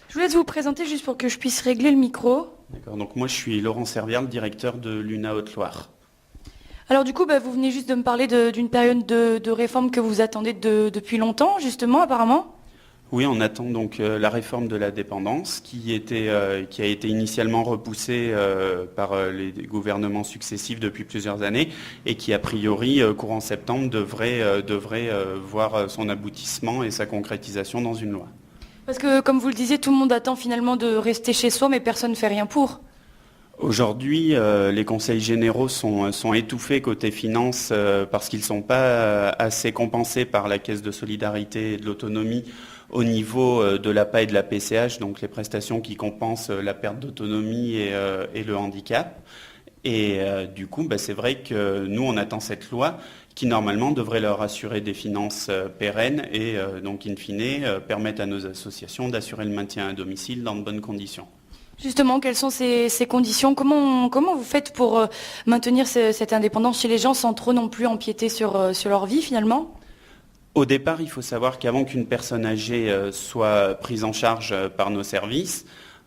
Je vous laisse vous présenter juste pour que je puisse régler le micro. D'accord, donc moi je suis Laurent Servière, le directeur de l'UNA Haute-Loire. Alors du coup, vous venez juste de me parler d'une période de réforme que vous attendez depuis longtemps, justement, apparemment. Oui, on attend donc la réforme de la dépendance qui a été initialement repoussée par les gouvernements successifs depuis plusieurs années et qui a priori courant septembre devrait voir son aboutissement et sa concrétisation dans une loi. Parce que, comme vous le disiez, tout le monde attend finalement de rester chez soi, mais personne ne fait rien pour. Aujourd'hui, les conseils généraux sont étouffés côté finances parce qu'ils ne sont pas assez compensés par la Caisse de solidarité et de l'autonomie au niveau de l'APA et de la PCH, donc les prestations qui compensent la perte d'autonomie et le handicap. Et du coup, c'est vrai que nous, on attend cette loi qui, normalement, devrait leur assurer des finances pérennes et donc, in fine, permettre à nos associations d'assurer le maintien à domicile dans de bonnes conditions. Justement, quelles sont ces conditions? Comment vous faites pour maintenir cette indépendance chez les gens sans trop non plus empiéter sur leur vie, finalement? Au départ, il faut savoir qu'avant qu'une personne âgée soit prise en charge par nos services,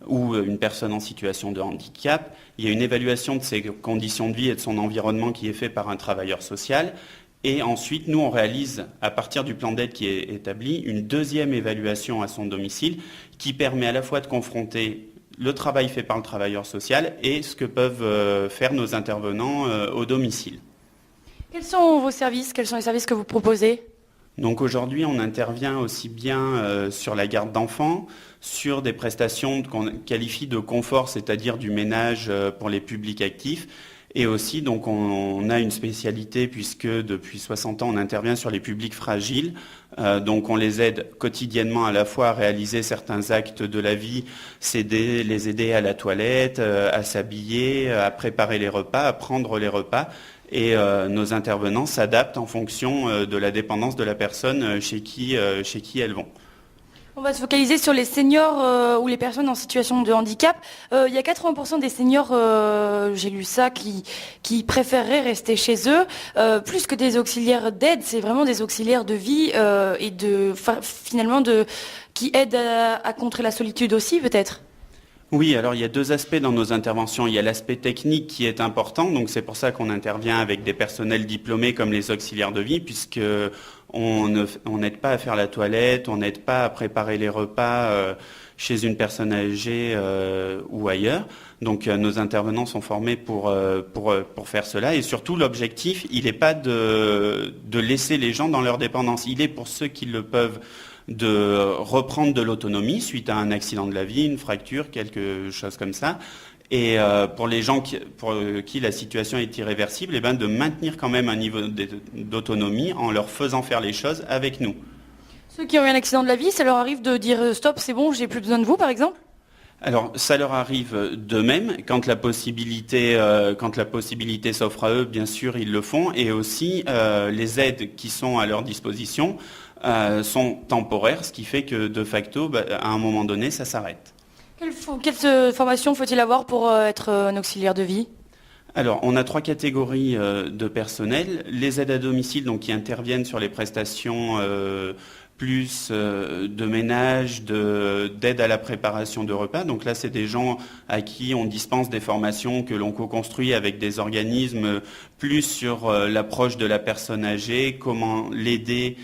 ou une personne en situation de handicap, il y a une évaluation de ses conditions de vie et de son environnement qui est fait par un travailleur social. Et ensuite, nous, on réalise, à partir du plan d'aide qui est établi, une deuxième évaluation à son domicile qui permet à la fois de confronter le travail fait par le travailleur social et ce que peuvent faire nos intervenants au domicile. Quels sont vos services? Quels sont les services que vous proposez? Donc aujourd'hui, on intervient aussi bien sur la garde d'enfants, sur des prestations qu'on qualifie de confort, c'est-à-dire du ménage pour les publics actifs. Et aussi, donc, on a une spécialité puisque depuis 60 ans, on intervient sur les publics fragiles. Donc on les aide quotidiennement à la fois à réaliser certains actes de la vie, les aider à la toilette, à s'habiller, à préparer les repas, à prendre les repas. Et nos intervenants s'adaptent en fonction de la dépendance de la personne chez qui elles vont. On va se focaliser sur les seniors ou les personnes en situation de handicap. Il y a 80% des seniors, j'ai lu ça, qui préféreraient rester chez eux. Plus que des auxiliaires d'aide, c'est vraiment des auxiliaires de vie et qui aident à contrer la solitude aussi, peut-être. Oui, alors il y a deux aspects dans nos interventions. Il y a l'aspect technique qui est important, donc c'est pour ça qu'on intervient avec des personnels diplômés comme les auxiliaires de vie, puisque on n'aide pas à faire la toilette, on n'aide pas à préparer les repas chez une personne âgée ou ailleurs. Donc nos intervenants sont formés pour faire cela. Et surtout, l'objectif, il n'est pas de laisser les gens dans leur dépendance. Il est pour ceux qui le peuvent de reprendre de l'autonomie suite à un accident de la vie, une fracture, quelque chose comme ça. Et pour les gens pour qui la situation est irréversible, de maintenir quand même un niveau d'autonomie en leur faisant faire les choses avec nous. Ceux qui ont eu un accident de la vie, ça leur arrive de dire stop, c'est bon, j'ai plus besoin de vous, par exemple? Alors, ça leur arrive d'eux-mêmes. Quand la possibilité s'offre à eux, bien sûr, ils le font. Et aussi, les aides qui sont à leur disposition sont temporaires, ce qui fait que, de facto, à un moment donné, ça s'arrête. Quelle formation faut-il avoir pour être un auxiliaire de vie? Alors, on a trois catégories de personnel. Les aides à domicile, donc, qui interviennent sur les prestations plus de ménage, d'aide à la préparation de repas. Donc là, c'est des gens à qui on dispense des formations que l'on co-construit avec des organismes plus sur l'approche de la personne âgée, comment l'aider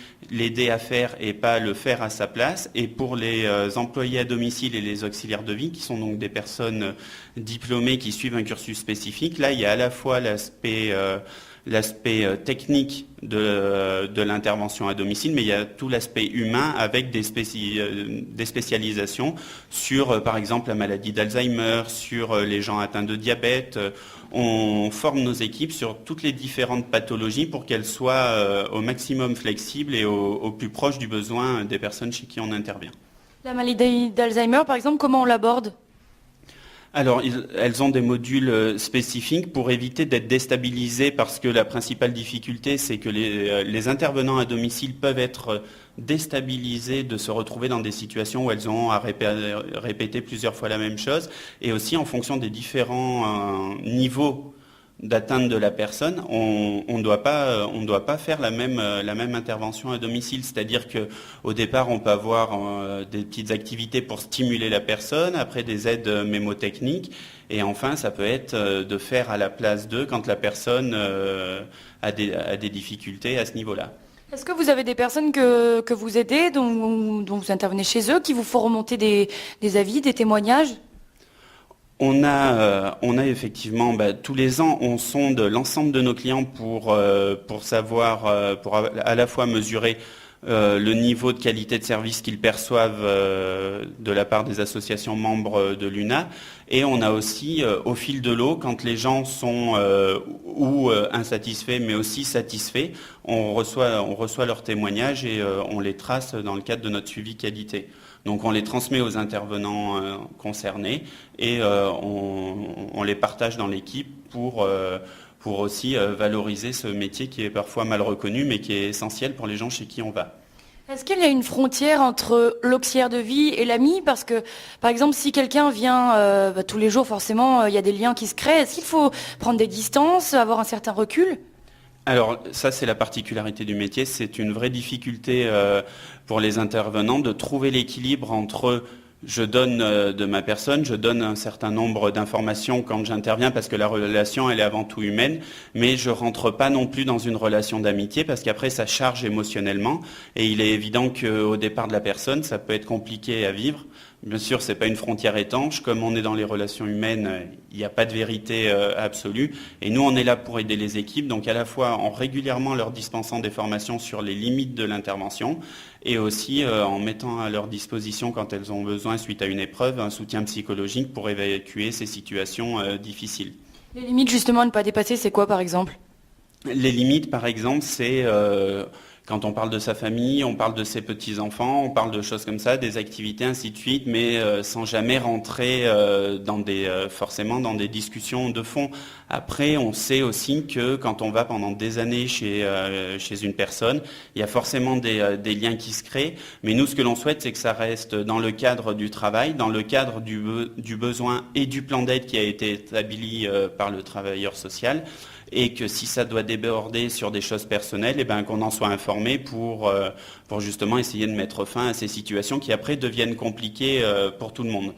à faire et pas le faire à sa place. Et pour les employés à domicile et les auxiliaires de vie, qui sont donc des personnes diplômées qui suivent un cursus spécifique, là, il y a à la fois l'aspect technique de l'intervention à domicile, mais il y a tout l'aspect humain avec des spécialisations sur, par exemple, la maladie d'Alzheimer, sur les gens atteints de diabète. On forme nos équipes sur toutes les différentes pathologies pour qu'elles soient au maximum flexibles et au plus proche du besoin des personnes chez qui on intervient. La maladie d'Alzheimer, par exemple, comment on l'aborde? Alors, elles ont des modules spécifiques pour éviter d'être déstabilisées parce que la principale difficulté, c'est que les intervenants à domicile peuvent être déstabilisés de se retrouver dans des situations où elles ont à répéter plusieurs fois la même chose. Et aussi, en fonction des différents niveaux d'atteinte de la personne, on doit pas faire la même intervention à domicile. C'est-à-dire que au départ, on peut avoir des petites activités pour stimuler la personne, après des aides mémotechniques, et enfin, ça peut être de faire à la place d'eux quand la personne a des difficultés à ce niveau-là. Est-ce que vous avez des personnes que vous aidez, dont vous intervenez chez eux, qui vous font remonter des avis, des témoignages? On a effectivement, tous les ans, on sonde l'ensemble de nos clients pour savoir, pour à la fois mesurer le niveau de qualité de service qu'ils perçoivent de la part des associations membres de l'UNA. Et on a aussi, au fil de l'eau, quand les gens sont insatisfaits, mais aussi satisfaits, on reçoit leurs témoignages et on les trace dans le cadre de notre suivi qualité. Donc on les transmet aux intervenants concernés et on les partage dans l'équipe pour aussi valoriser ce métier qui est parfois mal reconnu, mais qui est essentiel pour les gens chez qui on va. Est-ce qu'il y a une frontière entre l'auxiliaire de vie et l'ami? Parce que, par exemple, si quelqu'un vient tous les jours, forcément, il y a des liens qui se créent. Est-ce qu'il faut prendre des distances, avoir un certain recul? Alors ça, c'est la particularité du métier. C'est une vraie difficulté pour les intervenants de trouver l'équilibre entre je donne de ma personne, je donne un certain nombre d'informations quand j'interviens parce que la relation, elle est avant tout humaine, mais je rentre pas non plus dans une relation d'amitié parce qu'après, ça charge émotionnellement et il est évident qu'au départ de la personne, ça peut être compliqué à vivre. Bien sûr, c'est pas une frontière étanche. Comme on est dans les relations humaines, il n'y a pas de vérité absolue. Et nous, on est là pour aider les équipes, donc à la fois en régulièrement leur dispensant des formations sur les limites de l'intervention et aussi en mettant à leur disposition, quand elles ont besoin, suite à une épreuve, un soutien psychologique pour évacuer ces situations difficiles. Les limites, justement, à ne pas dépasser, c'est quoi, par exemple? Les limites, par exemple, c'est quand on parle de sa famille, on parle de ses petits-enfants, on parle de choses comme ça, des activités, ainsi de suite, mais sans jamais rentrer forcément dans des discussions de fond. Après, on sait aussi que quand on va pendant des années chez une personne, il y a forcément des liens qui se créent, mais nous, ce que l'on souhaite, c'est que ça reste dans le cadre du travail, dans le cadre du besoin et du plan d'aide qui a été établi par le travailleur social, et que si ça doit déborder sur des choses personnelles, qu'on en soit informé pour justement essayer de mettre fin à ces situations qui après deviennent compliquées pour tout le monde.